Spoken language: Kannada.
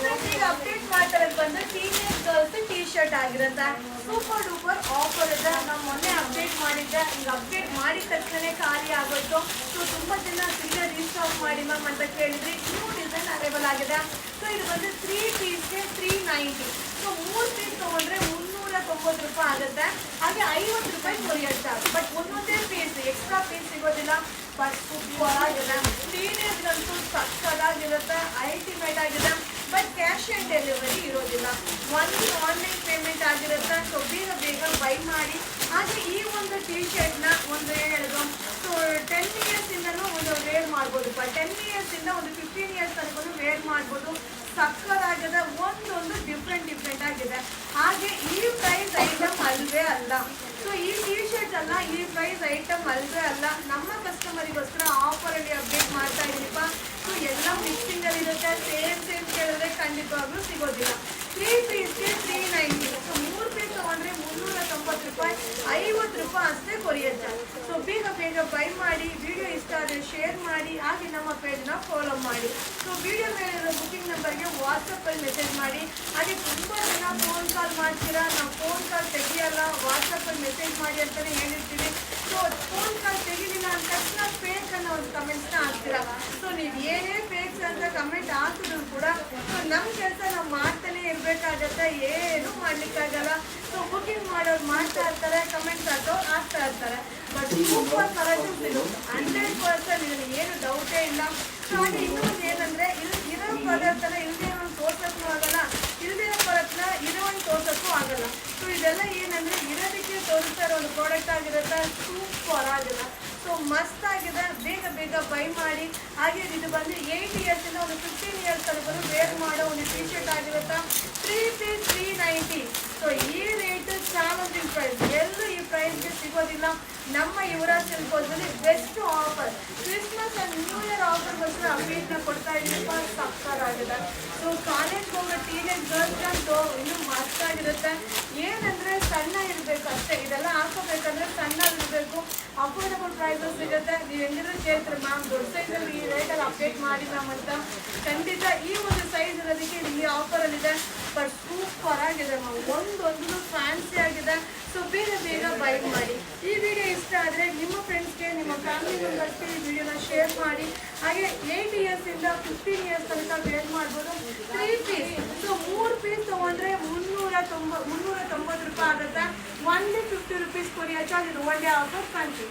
ಫ್ರೆಂಡ್ಸ್ ಈಗ ಅಪ್ಡೇಟ್ ಮಾಡ್ತಾರೆ ಬಂದು ಟೀನೇಜ್ ಗರ್ಲ್ಸ್ ಟೀ ಶರ್ಟ್ ಆಗಿರುತ್ತೆ. ಸೂಪರ್ ಡೂಪರ್ ಆಫರ್ ಇದೆ. ನಾವು ಮೊನ್ನೆ ಅಪ್ಡೇಟ್ ಮಾಡಿದ್ದೆ, ಈಗ ಅಪ್ಡೇಟ್ ಮಾಡಿದ ತಕ್ಷಣ ಖಾಲಿ ಆಗೋಯ್ತು. ಸೊ ತುಂಬಾ ಜನ ತಿರ್ಗಾ ರೀಸ್ಟಾಕ್ ಮಾಡಿ ಮ್ಯಾಮ್ ಅಂತ ಕೇಳಿದ್ರಿ. ನ್ಯೂ ಡಿಸೈನ್ ಅವೈಬಲ್ ಆಗಿದೆ. ಸೊ ಇದು ಬಂದು 3 ಪೀಸ್ಗೆ 390. ಸೊ 3 ಪೀಸ್ ತಗೊಂಡ್ರೆ 390 ರೂಪಾಯಿ ಆಗುತ್ತೆ. ಹಾಗೆ 50 ರೂಪಾಯಿ ಕೊರಿಯರ್ ಚಾರ್ಜ್. ಬಟ್ ಒಂದೊಂದೇ ಪೀಸ್ ಎಕ್ಸ್ಟ್ರಾ ಪೀಸ್ ಸಿಗೋದಿಲ್ಲ. ಬಟ್ ಸೂಪರ್ ಆಗಿದೆ. ಟೀನೇಜ್ಗಂತೂ ಸಕ್ಕದಾಗಿರುತ್ತೆ, ಅಲ್ಟಿಮೇಟ್ ಆಗಿದೆ. ಬಟ್ ಕ್ಯಾಶ್ ಆನ್ ಡೆಲಿವರಿ ಇರೋದಿಲ್ಲ. ಒಂದು ಆನ್ಲೈನ್ ಪೇಮೆಂಟ್ ಆಗಿರುತ್ತೆ. ಸೊ ಬೇಗ ಬೇಗ ಬೈ ಮಾಡಿ. ಹಾಗೆ ಈ ಒಂದು ಟೀ ಶರ್ಟ್ನ ಒಂದು ಹೇಳಿದ್ರು, ಸೊ 10 ಇಯರ್ಸ್ ಇಂದನೂ ಒಂದು ವೇರ್ ಮಾಡ್ಬೋದು. 10 ಇಯರ್ಸ್ ಇಂದ ಒಂದು 15 ಇಯರ್ಸ್ ತನಕ ವೇರ್ ಮಾಡ್ಬೋದು. ಸಕ್ಕದಾಗಿದೆ. ಒಂದೊಂದು ಡಿಫ್ರೆಂಟ್ ಆಗಿದೆ. ಹಾಗೆ ಈ ಪ್ರೈಸ್ ಐಟಮ್ ಅಲ್ವೇ ಅಲ್ಲ. ಸೊ ಈ ಟೀ ಶರ್ಟ್ ಅಲ್ಲ, ಈ ಪ್ರೈಸ್ ಐಟಮ್ ಅಲ್ವೇ ಅಲ್ಲ. ನಮ್ಮ ಕಸ್ಟಮರಿಗೋಸ್ಕರ ಆಫರ್ ಅಲ್ಲಿ ಅಪ್ಡೇಟ್ ಮಾಡ್ತಾ ಇದೀನಿಪ್ಪ. ಸೊ ಎಲ್ಲ ಮಿಕ್ಸಿಂಗ್ ಅಲ್ಲಿ ಇರುತ್ತೆ. ಸೇಮ್ ಕೇಳಿದ್ರೆ ಖಂಡಿತವಾಗ್ಲೂ ಸಿಗೋದಿಲ್ಲ. 3 ಪೀಸ್ಗೆ 390. ಸೊ 3 ಪೀಸ್ ತಗೊಂಡ್ರೆ 390 ರೂಪಾಯಿ, 50 ರೂಪಾಯಿ ಅಷ್ಟೇ ಕೊರಿಯರ್ ಚಾರ್ಜ್. ಸೊ ಬೇಗ ಬೈ ಮಾಡಿ. ವಿಡಿಯೋ ಇಷ್ಟ ಆದರೆ ಶೇರ್ ಮಾಡಿ. ಹಾಗೆ ನಮ್ಮ ಪೇಜ್ನ ಫಾಲೋ ಮಾಡಿ. ಸೊ ವಿಡಿಯೋ ಮೇಲಿರೋ ಬುಕಿಂಗ್ ನಂಬರ್ಗೆ ವಾಟ್ಸಪ್ಪಲ್ಲಿ ಮೆಸೇಜ್ ಮಾಡಿ. ಹಾಗೆ ತುಂಬ ಜನ ಫೋನ್ ಕಾಲ್ ಮಾಡ್ತೀರಾ, ನಾವು ಫೋನ್ ಕಾಲ್ ತೆಗಿಯಲ್ಲ, ವಾಟ್ಸಪ್ಪಲ್ಲಿ ಮೆಸೇಜ್ ಮಾಡಿ ಅಂತಲೇ ಹೇಳಿರ್ತೀವಿ. ಸೊ ಫೋನ್ ಕಾಲ್ ತೆಗಿಲಿಲ್ಲ ಅಂದ ತಕ್ಷಣ ಫೇಕ್ ಅನ್ನೋ ಒಂದು ಕಮೆಂಟ್ಸ್ನ ಹಾಕ್ತೀರಾ. ಸೊ ನೀವು ಏನೇ ಫೇಕ್ಸ್ ಅಂತ ಕಮೆಂಟ್ ಹಾಕಿದ್ರು ಕೂಡ ಸೊ ನಮ್ಮ ಕೆಲಸ ನಾವು ಮಾಡ್ತಾನೆ ಇರಬೇಕಾಗತ್ತೆ, ಏನೂ ಮಾಡ್ಲಿಕ್ಕಾಗಲ್ಲ. ಸೊ ಬುಕಿಂಗ್ ಮಾಡೋರು ಮಾಡ್ತಾ ಇರ್ತಾರೆ, ಕಮೆಂಟ್ಸ್ ಹಾಕೋರು ಹಾಕ್ತಾ ಇರ್ತಾರೆ. ಬಟ್ ಸೂಪರ್ ಕಲೆಕ್ಷನ್ಸ್ ಇದು 100% ಇದರಲ್ಲಿ ಏನು ಡೌಟೇ ಇಲ್ಲ. ಸೊ ಹಾಗೆ ಇನ್ನೊಂದು ಏನಂದರೆ ಇರೋ ಪದಾರ್ಥನ ಇಲ್ಲದೆ ಒಂದು ತೋರ್ಸೋಕ್ಕೂ ಆಗಲ್ಲ, ಇಲ್ಲದೆ ಪದಾರ್ಥನ ಇರೋ ಒಂದು ತೋರ್ಸೋಕ್ಕೂ ಆಗಲ್ಲ. ಸೊ ಇದೆಲ್ಲ ಏನಂದರೆ ಇರೋದಕ್ಕೆ ತೋರಿಸ್ತಾ ಇರೋ ಒಂದು ಪ್ರಾಡಕ್ಟ್ ಆಗಿರುತ್ತೆ. ಸೂಪರ್ ಆಗಿದೆ. ಸೊ ಮಸ್ತ್ ಆಗಿದೆ. ಬೇಗ ಬೈ ಮಾಡಿ. ಹಾಗೆ ಇದು ಬಂದು 8 ಇಯರ್ಸ್ ಇಂದ ಒಂದು 15 ಇಯರ್ಸ್ ತನಕ ವೇರ್ ಮಾಡೋ ಒಂದು ಟೀ ಶರ್ಟ್ ಆಗಿರುತ್ತೆ. 3 ಪೀಸ್ 390. ಸೊ ಈ ರೇಟ್ ಚಾಲೆಂಜಿಂಗ್ ಪ್ರೈಸ್, ಎಲ್ಲೂ ಈ ಪ್ರೈಸ್ಗೆ ಸಿಗೋದಿಲ್ಲ. ನಮ್ಮ ಯುವರಾಜ್ ಸಿಲ್ಕ್ ಹೌಸಲ್ಲಿ best offer, Christmas and new year ಆಫರ್ಗೋಸ್ಕರ ಅಪ್ಡೇಟ್ನ ಕೊಡ್ತಾ ಇದ್ದೀವಿ. ಸಕ್ಕತ್ತಾಗಿದೆ. ಸೊ ಕಾಲೇಜ್ಗೆ ಹೋಗೋ ಟೀನೇಜ್ ಗರ್ಲ್ಸ್ ಅಂತೂ ಇನ್ನೂ ಮಸ್ತಾಗಿರುತ್ತೆ. ಏನಂದರೆ ಸಣ್ಣ ಇರಬೇಕು ಅಷ್ಟೇ. ಇದೆಲ್ಲ ಹಾಕೋಬೇಕಂದ್ರೆ ಸಣ್ಣ ಇರಬೇಕು. ಅಫೋರ್ಡಬಲ್ ಪ್ರೈಸಸ್ ಸಿಗುತ್ತೆ. ನೀವು ಹೆಂಗಿದ್ರು ಕೇಳ್ತೀರಿ ಮ್ಯಾಮ್ ದೊಡ್ಡ ಸೈಜಲ್ಲಿ ಈ ರೇಟಲ್ಲಿ ಅಪ್ಡೇಟ್ ಮಾಡಿ ಮ್ಯಾಮ್ ಅಂತ. ಖಂಡಿತ ಈ ಒಂದು ಸೈಜ್ ಇರೋದಕ್ಕೆ ಇಲ್ಲಿ ಆಫರಲ್ಲಿದೆ. ಬಟ್ ಸೂಪರ್ ಆಗಿದೆ ಮ್ಯಾಮ್, ಒಂದೊಂದು ಫ್ಯಾನ್ಸಿ ಆಗಿದೆ. ಸೊ ಬೇಗ ಬೈ ಮಾಡಿ. ಈ ವಿಡಿಯೋ ಇಷ್ಟ ಆದರೆ ನಿಮ್ಮ ಫ್ರೆಂಡ್ಸ್ಗೆ, ನಿಮ್ಮ ಫ್ಯಾಮಿಲಿ ಮೆಂಬರ್ಸ್ಗೆ ಈ ವಿಡಿಯೋನ ಶೇರ್ ಮಾಡಿ. ಹಾಗೆ 8 ಇಯರ್ಸ್ ಇಂದ 15 ಇಯರ್ಸ್ ತನಕ ವೇರ್ ಮಾಡ್ಬೋದು. 3 ಪೀಸ್. ಸೊ 3 ಪೀಸ್ ತೊಗೊಂಡ್ರೆ 390 ರೂಪಾಯಿ ಆಗುತ್ತೆ. 150 ರೂಪೀಸ್ ಕೊರಿಯರ್ ಚಾರ್ಜ್. ಇದು ಒಳ್ಳೆ ಆಫರ್. Thank you.